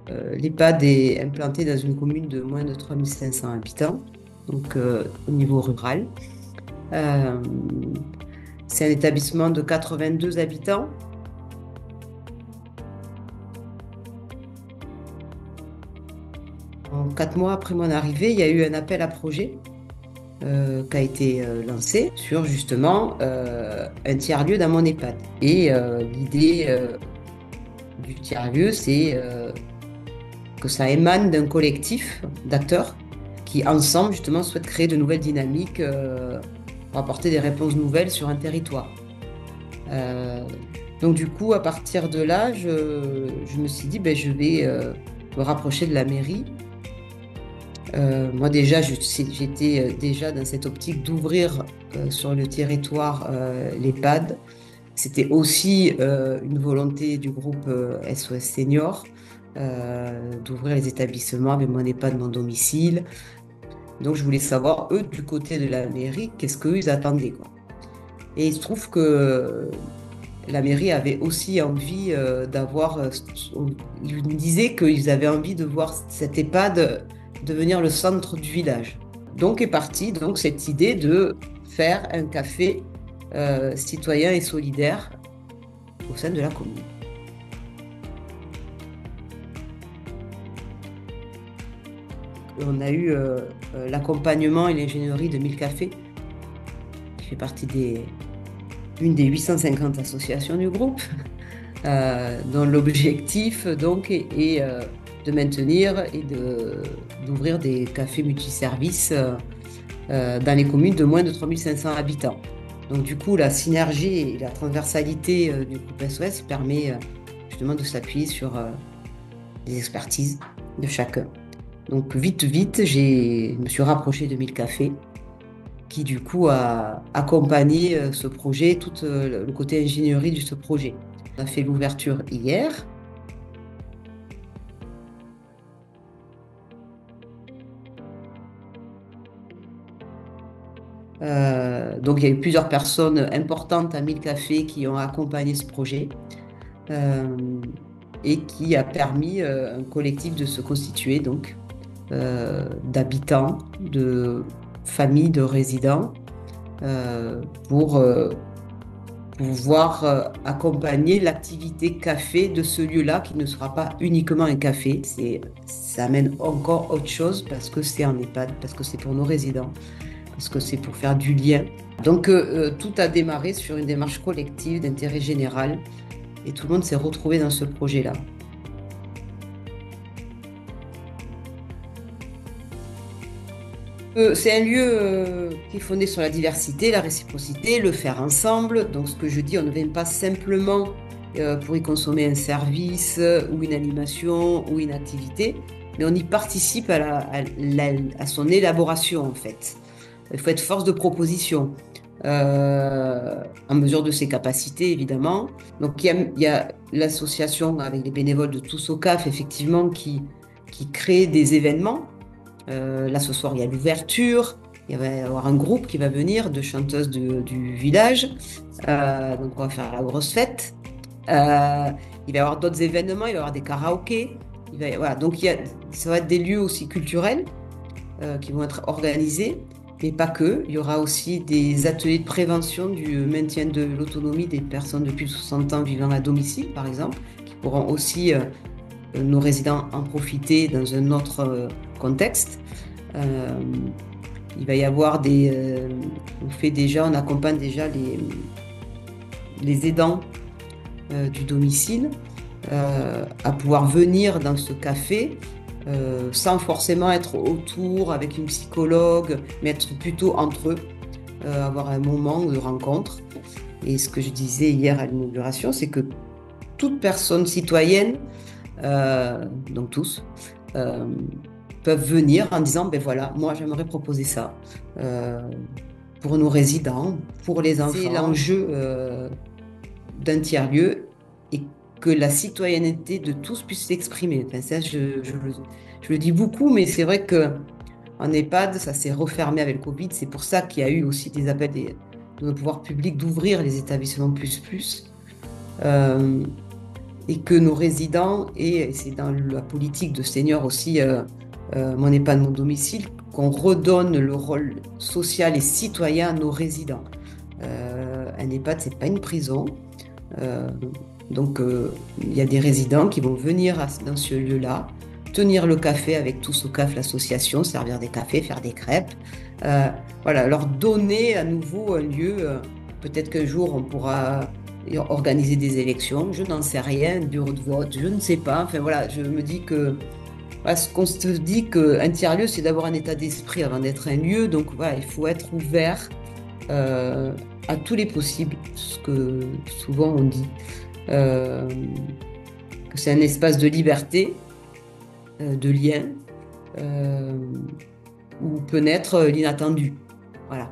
L'EHPAD est implanté dans une commune de moins de 3500 habitants, donc au niveau rural. Euh, c'est un établissement de 82 habitants. En 4 mois après mon arrivée, il y a eu un appel à projet qui a été lancé sur justement un tiers-lieu dans mon EHPAD. Et l'idée du tiers-lieu, c'est que ça émane d'un collectif d'acteurs qui, ensemble, justement, souhaitent créer de nouvelles dynamiques pour apporter des réponses nouvelles sur un territoire. Euh, donc, du coup, à partir de là, je me suis dit, ben, je vais me rapprocher de la mairie. Moi, déjà, j'étais déjà dans cette optique d'ouvrir sur le territoire l'EHPAD. C'était aussi une volonté du groupe SOS Senior d'ouvrir les établissements avec mon EHPAD, mon domicile. Donc, je voulais savoir, eux, du côté de la mairie, qu'est-ce qu'eux, ils attendaient, quoi. Et il se trouve que la mairie avait aussi envie d'avoir... ils me disaient qu'ils avaient envie de voir cet EHPAD devenir le centre du village. Donc est partie donc, cette idée de faire un café citoyen et solidaire au sein de la commune. On a eu l'accompagnement et l'ingénierie de 1000 cafés, qui fait partie d'une des 850 associations du groupe, dont l'objectif donc est de maintenir et d'ouvrir des cafés multiservices dans les communes de moins de 3500 habitants. Donc du coup, la synergie et la transversalité du groupe SOS permet justement de s'appuyer sur les expertises de chacun. Donc vite, je me suis rapprochée de 1000 cafés qui du coup a accompagné ce projet, tout le côté ingénierie de ce projet. On a fait l'ouverture hier. Donc il y a eu plusieurs personnes importantes à 1000 cafés qui ont accompagné ce projet euh, et qui a permis un collectif de se constituer donc d'habitants, de familles, de résidents pour pouvoir accompagner l'activité café de ce lieu-là qui ne sera pas uniquement un café. Ça amène encore autre chose parce que c'est en EHPAD, parce que c'est pour nos résidents, parce que c'est pour faire du lien. Donc tout a démarré sur une démarche collective d'intérêt général et tout le monde s'est retrouvé dans ce projet-là. C'est un lieu qui est fondé sur la diversité, la réciprocité, le faire ensemble. Donc, ce que je dis, on ne vient pas simplement pour y consommer un service ou une animation ou une activité, mais on y participe à son élaboration, en fait. Il faut être force de proposition, en mesure de ses capacités, évidemment. Donc, il y a l'association avec les bénévoles de Tous au CAF, effectivement, qui crée des événements. Là, ce soir, il y a l'ouverture. Il va y avoir un groupe qui va venir de chanteuses du village. Donc, on va faire la grosse fête. Euh, il va y avoir d'autres événements. Il va y avoir des karaokés. Voilà. Donc, ça va être des lieux aussi culturels qui vont être organisés, mais pas que. Il y aura aussi des ateliers de prévention du maintien de l'autonomie des personnes de plus de 60 ans vivant à domicile, par exemple, qui pourront aussi nos résidents en profiter dans un autre contexte. Euh, il va y avoir on accompagne déjà les aidants du domicile à pouvoir venir dans ce café sans forcément être autour avec une psychologue, mais être plutôt entre eux, avoir un moment de rencontre. Et ce que je disais hier à l'inauguration, c'est que toute personne citoyenne donc tous, euh, peuvent venir en disant, ben voilà, moi j'aimerais proposer ça pour nos résidents, pour les enfants. C'est l'enjeu d'un tiers-lieu et que la citoyenneté de tous puisse s'exprimer. Enfin, ça, je le dis beaucoup, mais c'est vrai que en EHPAD, ça s'est refermé avec le Covid. C'est pour ça qu'il y a eu aussi des appels de nos pouvoirs publics d'ouvrir les établissements plus plus. Euh, et que nos résidents, et c'est dans la politique de Senior aussi, mon EHPAD, mon domicile, qu'on redonne le rôle social et citoyen à nos résidents. Un EHPAD, c'est pas une prison. Euh, donc, il y a des résidents qui vont venir dans ce lieu-là, tenir le café avec Tous au CAF, l'association, servir des cafés, faire des crêpes. Euh, voilà, leur donner à nouveau un lieu. Peut-être qu'un jour, on pourra organiser des élections. Je n'en sais rien, un bureau de vote, je ne sais pas. Enfin, voilà, je me dis que parce qu'on se dit qu'un tiers-lieu, c'est d'avoir un état d'esprit avant d'être un lieu. Donc, voilà, il faut être ouvert euh, à tous les possibles, ce que souvent on dit. Euh, que c'est un espace de liberté, de lien, euh, où peut naître l'inattendu. Voilà.